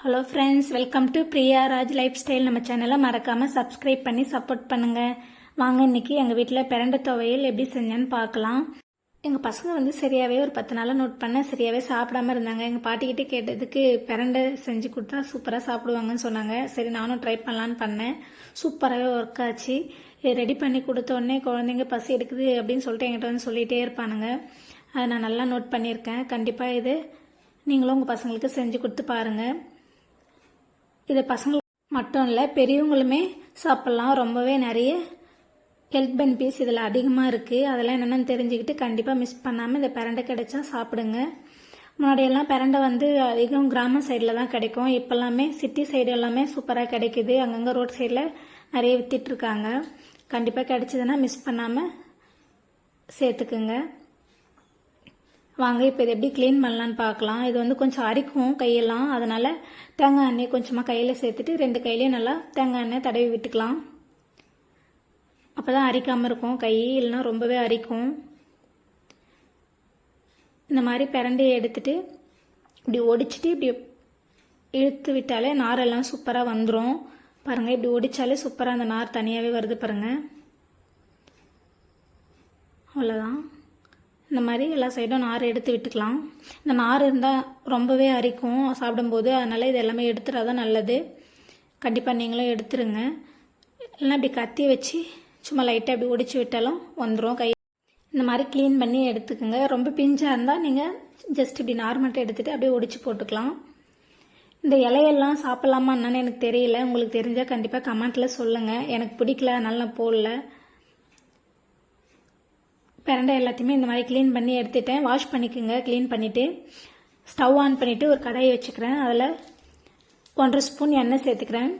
Hello friends, welcome to Priya Raj life style. நம்ம சேனலை மறக்காமல் சப்ஸ்கிரைப் பண்ணி சப்போர்ட் பண்ணுங்கள். வாங்க, இன்றைக்கி எங்கள் வீட்டில் பிரண்டை துவையல் எப்படி செஞ்சேன்னு பார்க்கலாம். எங்கள் பசங்க வந்து சரியாகவே ஒரு 10 நாளாக நோட் பண்ண சரியாகவே சாப்பிடாம இருந்தாங்க. எங்கள் பாட்டிக்கிட்டே கேட்டதுக்கு பிரண்டை செஞ்சு கொடுத்தா சூப்பராக சாப்பிடுவாங்கன்னு சொன்னாங்க. சரி, நானும் ட்ரை பண்ணலான்னு பண்ணேன். சூப்பராகவே ஒர்க் ஆச்சு. இது ரெடி பண்ணி கொடுத்தோடனே குழந்தைங்க பசி எடுக்குது அப்படின்னு சொல்லிட்டு என்கிட்ட வந்து சொல்லிகிட்டே இருப்பானுங்க. அதை நான் நல்லா நோட் பண்ணியிருக்கேன். கண்டிப்பாக இது நீங்களும் உங்கள் பசங்களுக்கு செஞ்சு கொடுத்து பாருங்கள். இது பசங்களுக்கு மட்டும் இல்லை, பெரியவங்களுமே சாப்பிட்லாம். ரொம்பவே நிறைய ஹெல்த் பெனிஃபிட்ஸ் இதில் அதிகமாக இருக்குது. அதெல்லாம் என்னென்னு தெரிஞ்சுக்கிட்டு கண்டிப்பாக மிஸ் பண்ணாமல் இந்த பிரண்டை கிடைச்சா சாப்பிடுங்க. முன்னாடியெல்லாம் பிரண்டை வந்து அதிகம் கிராம சைடில் தான் கிடைக்கும். இப்போல்லாமே சிட்டி சைடு எல்லாமே சூப்பராக கிடைக்குது. அங்கங்கே ரோட் சைடில் நிறைய விற்றுட்ருக்காங்க. கண்டிப்பாக கிடைச்சதுன்னா மிஸ் பண்ணாமல் சேர்த்துக்குங்க. வாங்க, இப்போ இது எப்படி க்ளீன் பண்ணலான்னு பார்க்கலாம். இது வந்து கொஞ்சம் அரிக்கும் கையெல்லாம். அதனால் தேங்காய் எண்ணெய் கொஞ்சமாக கையில் சேர்த்துட்டு 2 கையிலையும் நல்லா தேங்காய் எண்ணெய் தடவி விட்டுக்கலாம். அப்போ தான் அரிக்காமல் இருக்கும் கை, இல்லைன்னா ரொம்பவே அரிக்கும். இந்த மாதிரி பிரண்டையை எடுத்துட்டு இப்படி ஒடிச்சிட்டு இப்படி இழுத்து விட்டாலே நாரெல்லாம் சூப்பராக வந்துடும். பாருங்கள், இப்படி ஒடிச்சாலே சூப்பராக அந்த நார் தனியாகவே வருது பாருங்கள். அவ்வளோதான். இந்த மாதிரி எல்லா சைடும் நார் எடுத்து விட்டுக்கலாம். இந்த நார் இருந்தால் ரொம்பவே அரிக்கும் சாப்பிடும்போது. அதனால் இது எல்லாமே எடுத்துட்டா தான் நல்லது. கண்டிப்பாக நீங்களும் எடுத்துருங்க. இல்லைன்னா இப்படி கத்தி வச்சு சும்மா லைட்டாக அப்படி ஒடிச்சு விட்டாலும் வந்துடும் கை. இந்த மாதிரி க்ளீன் பண்ணி எடுத்துக்கோங்க. ரொம்ப பிஞ்சாக இருந்தால் நீங்கள் ஜஸ்ட் இப்படி நார்மலாக எடுத்துகிட்டு அப்படியே ஒடிச்சு போட்டுக்கலாம். இந்த இலையெல்லாம் சாப்பிட்லாமா என்னன்னு எனக்கு தெரியல. உங்களுக்கு தெரிஞ்சால் கண்டிப்பாக கமெண்ட்டில் சொல்லுங்கள். எனக்கு பிடிக்கல, அதனால நான் போடல. பிரண்டை எல்லாத்தையுமே இந்த மாதிரி க்ளீன் பண்ணி எடுத்துட்டேன். வாஷ் பண்ணிக்கோங்க. க்ளீன் பண்ணிவிட்டு ஸ்டவ் ஆன் பண்ணிவிட்டு ஒரு கடாயை வச்சுக்கிறேன். அதில் 1.5 ஸ்பூன் எண்ணெய் சேர்த்துக்கிறேன்.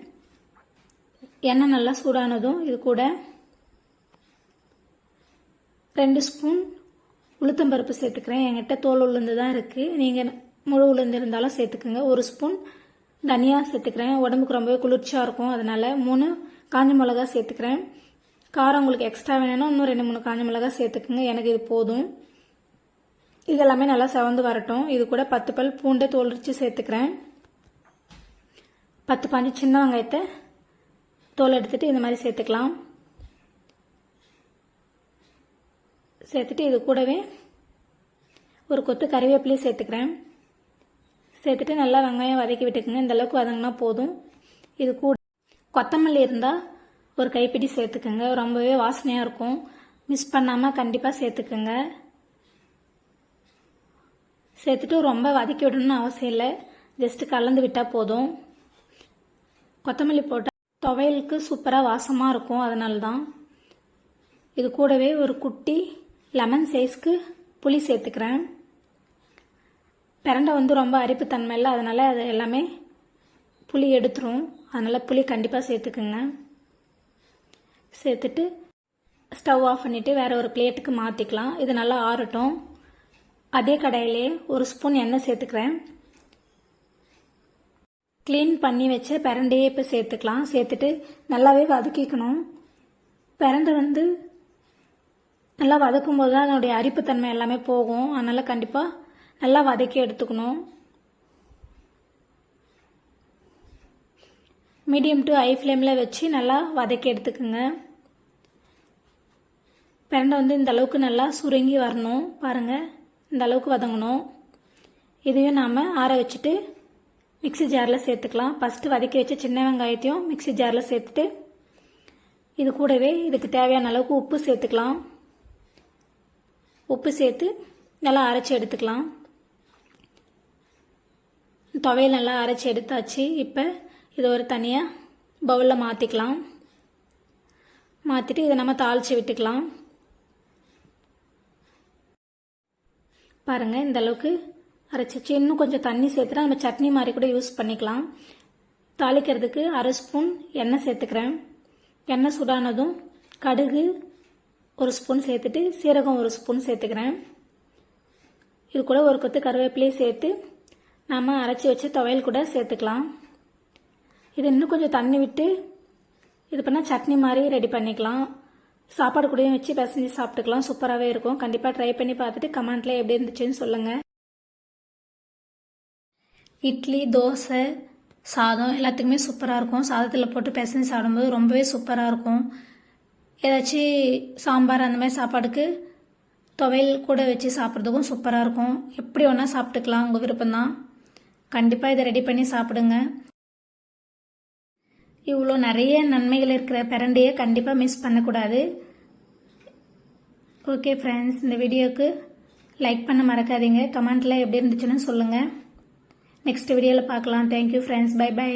எண்ணெய் நல்லா சூடானதும் இது கூட 2 ஸ்பூன் உளுத்தம்பருப்பு சேர்த்துக்கிறேன். என்கிட்ட தோல் உளுந்து தான் இருக்குது. நீங்கள் முழு உளுந்து இருந்தாலும் சேர்த்துக்குங்க. 1 ஸ்பூன் தனியாக சேர்த்துக்கிறேன். உடம்புக்கு ரொம்பவே குளிர்ச்சியாக இருக்கும். அதனால் 3 காஞ்ச மிளகா சேர்த்துக்கிறேன். காரம் உங்களுக்கு எக்ஸ்ட்ரா வேணும்னா இன்னும் 2-3 காஞ்ச மிளகா சேர்த்துக்குங்க. எனக்கு இது போதும். இதெல்லாமே நல்லா செவந்து வரட்டும். இது கூட 10 பல் பூண்டை தோல் உரித்து சேர்த்துக்கிறேன். 10-15 சின்ன வெங்காயத்தை தோல் எடுத்துட்டு இந்த மாதிரி சேர்த்துக்கலாம். சேர்த்துட்டு இது கூடவே ஒரு கொத்து கறிவேப்பிலையும் சேர்த்துக்கிறேன். சேர்த்துட்டு நல்லா வெங்காயம் வதக்கி விட்டுக்குங்க. இந்த அளவுக்கு வதங்கினா போதும். இது கூட கொத்தமல்லி இருந்தால் ஒரு கைப்பிடி சேர்த்துக்குங்க. ரொம்பவே வாசனையாக இருக்கும். மிஸ் பண்ணாமல் கண்டிப்பாக சேர்த்துக்குங்க. சேர்த்துட்டு ரொம்ப வதக்கி விடணும்னு அவசியம் இல்லை. ஜஸ்ட்டு கலந்து விட்டால் போதும். கொத்தமல்லி போட்டால் துவையலுக்கு சூப்பராக வாசமாக இருக்கும். அதனால தான். இது கூடவே ஒரு குட்டி லெமன் சைஸ்க்கு புளி சேர்த்துக்கிறேன். பிரண்டை வந்து ரொம்ப அரிப்புத்தன்மை இல்லை. அதனால் அது எல்லாமே புளி எடுத்துரும். அதனால் புளி கண்டிப்பாக சேர்த்துக்குங்க. சேர்த்துட்டு ஸ்டவ் ஆஃப் பண்ணிவிட்டு வேறு ஒரு பிளேட்டுக்கு மாற்றிக்கலாம். இது நல்லா ஆறட்டும். அதே கடாயிலே 1 ஸ்பூன் எண்ணெய் சேர்த்துக்கிறேன். க்ளீன் பண்ணி வச்ச பிரண்டையே இப்போ சேர்த்துக்கலாம். சேர்த்துட்டு நல்லாவே வதக்கிக்கணும். பிரண்டை வந்து நல்லா வதக்கும் போது தான் அதனுடைய அரிப்புத்தன்மை எல்லாமே போகும். அதனால் கண்டிப்பாக நல்லா வதக்கி எடுத்துக்கணும். மீடியம் டு ஹை ஃப்ளேமில் வச்சு நல்லா வதக்கி எடுத்துக்குங்க. பிரண்டை வந்து இந்த அளவுக்கு நல்லா சுருங்கி வரணும். பாருங்கள், இந்த அளவுக்கு வதங்கணும். இதையும் நாம் ஆற வச்சுட்டு மிக்ஸி ஜாரில் சேர்த்துக்கலாம். ஃபஸ்ட்டு வதக்கி வச்ச சின்ன வெங்காயத்தையும் மிக்ஸி ஜாரில் சேர்த்துட்டு இது கூடவே இதுக்கு தேவையான அளவுக்கு உப்பு சேர்த்துக்கலாம். உப்பு சேர்த்து நல்லா அரைச்சி எடுத்துக்கலாம். துவையல் நல்லா அரைச்சி எடுத்தாச்சு. இப்போ இதை ஒரு தனியாக பவுலில் மாற்றிக்கலாம். மாற்றிட்டு இதை நம்ம தாளித்து விட்டுக்கலாம். பாருங்கள், இந்த அளவுக்கு அரைச்சிச்சு. இன்னும் கொஞ்சம் தண்ணி சேர்த்துட்டா நம்ம சட்னி மாதிரி கூட யூஸ் பண்ணிக்கலாம். தாளிக்கிறதுக்கு 1/2 ஸ்பூன் எண்ணெய் சேர்த்துக்கிறேன். எண்ணெய் சுடானதும் கடுகு 1 ஸ்பூன் சேர்த்துட்டு சீரகம் 1 ஸ்பூன் சேர்த்துக்கிறேன். இது கூட ஒரு கொத்து கருவேப்பிலையும் சேர்த்து நாம் அரைச்சி வச்சு துவையல் கூட சேர்த்துக்கலாம். இது இன்னும் கொஞ்சம் தண்ணி விட்டு இது பண்ணால் சட்னி மாதிரி ரெடி பண்ணிக்கலாம். சாப்பாடு கூடயும் வச்சு பிசைஞ்சு சாப்பிட்டுக்கலாம். சூப்பராகவே இருக்கும். கண்டிப்பாக ட்ரை பண்ணி பார்த்துட்டு கமெண்ட்டில் எப்படி இருந்துச்சுன்னு சொல்லுங்கள். இட்லி, தோசை, சாதம் எல்லாத்துக்குமே சூப்பராக இருக்கும். சாதத்தில் போட்டு பிசைஞ்சு சாப்பிடும்போது ரொம்பவே சூப்பராக இருக்கும். ஏதாச்சும் சாம்பார் அந்த மாதிரி சாப்பாடுக்கு துவையல் கூட வச்சு சாப்பிட்றதுக்கும் சூப்பராக இருக்கும். எப்படி ஒன்றா சாப்பிட்டுக்கலாம், உங்கள் விருப்பம்தான். கண்டிப்பாக இதை ரெடி பண்ணி சாப்பிடுங்க. இவ்வளோ நிறைய நன்மைகள் இருக்கிற பிரண்டையை கண்டிப்பாக மிஸ் பண்ணக்கூடாது. ஓகே ஃப்ரெண்ட்ஸ், இந்த வீடியோவுக்கு லைக் பண்ண மறக்காதீங்க. கமெண்ட்டில் எப்படி இருந்துச்சுன்னு சொல்லுங்கள். நெக்ஸ்ட் வீடியோவில் பார்க்கலாம். Thank you friends. Bye by.